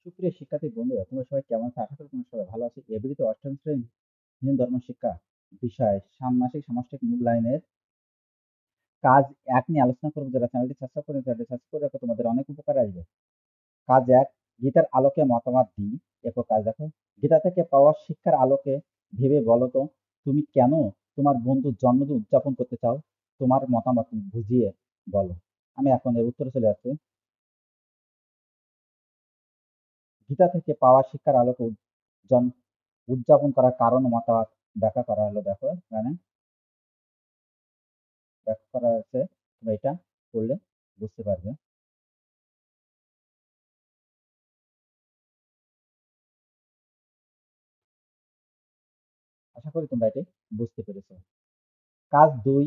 সুপ্রিয় শিক্ষার্থী বন্ধুরা, তোমরা সবাই কেমন আছো? আশা করি তোমরা সবাই ভালো আছো। এবিডিতে অষ্টম শ্রেণী হিন্দু ধর্ম শিক্ষা বিষয় ষান্মাসিক সামষ্টিক মূল্যায়নের কাজ ১ নিয়ে আলোচনা করবো। যারা চ্যানেলটি সাবস্ক্রাইব করেনি চ্যানেলটি সাবস্ক্রাইব করে রাখো, তোমাদের অনেক উপকারে আসবে। কাজ ১, গীতার আলোকে মতামত দিই। এরপর কাজ দেখো, গীতা থেকে পাওয়া শিক্ষার আলোকে ভেবে বলো তো তুমি কেন তোমার বন্ধুর জন্মদিন উদযাপন করতে চাও? তোমার মতামত বুঝিয়ে বলো। আমি এখন এর উত্তরে চলে যাচ্ছি। গীতা থেকে পাওয়া শিক্ষার আলোকে উদযাপন করার কারণ ও মতবাদ ব্যাখ্যা করা হলো। দেখো এখানে ব্যাখ্যা করা হয়েছে, তোমরা এটা পড়লে বুঝতে পারবে। আশা করি তোমরা এটি বুঝতে পেরেছো। কাজ ২,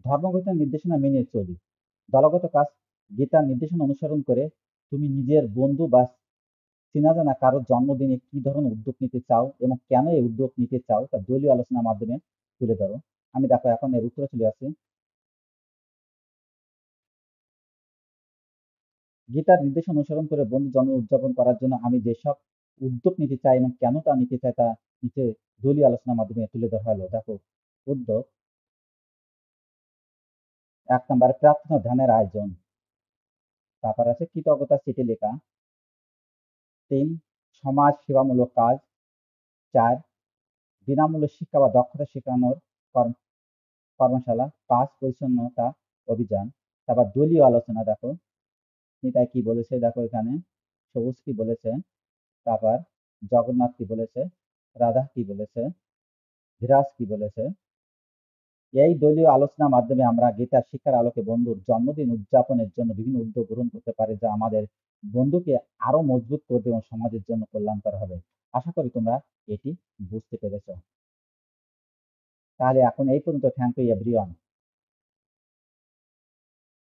ধর্মগত নির্দেশনা মেনে চলি। দলগত কাজ, গীতার নির্দেশনা অনুসরণ করে তুমি নিজের বন্ধু বা চেনা জানা কারোর জন্মদিনে কি ধরনের উদ্যোগ নিতে চাও এবং কেন এই উদ্যোগ নিতে চাও তা দলীয় আলোচনার মাধ্যমে তুলে ধরো। আমি দেখো এখন এর উত্তরে চলে আসছি। গীতার নির্দেশ অনুসরণ করে বন্ধু জন্ম উদযাপন করার জন্য আমি যেসব উদ্যোগ নিতে চাই এবং কেন তা নিতে চাই তা নিচে দলীয় আলোচনার মাধ্যমে তুলে ধরা হলো। দেখো, উদ্যোগ ১ নম্বরে প্রার্থনা ধ্যানের আয়োজন। তারপর আছে কৃতজ্ঞতা চিঠি লেখা। ৩, সমাজ সেবামূলক কাজ। ৪, বিনামূল্যে শিক্ষা বা দক্ষতা শেখানোর কর্মশালা। ৫, পরিচ্ছন্নতা অভিযান। তারপর দলীয় আলোচনা দেখো, নিতাই কি বলেছে দেখো এখানে, সবুজ কি বলেছে, তারপর জগন্নাথ কি বলেছে, রাধা কি বলেছে, ধীরাজ কি বলেছে। এই দলীয় আলোচনার মাধ্যমে আমরা গীতার শিক্ষার আলোকে বন্ধুর জন্মদিন উদযাপনের জন্য বিভিন্ন উদ্যোগ গ্রহণ করতে পারি, যা আমাদের বন্ধুকে আরো মজবুত করবে এবং সমাজের জন্য কল্যাণকর হবে। আশা করি তোমরা এটি বুঝতে পেরেছ। তাহলে এখন এই পর্যন্ত। Thank you everyone.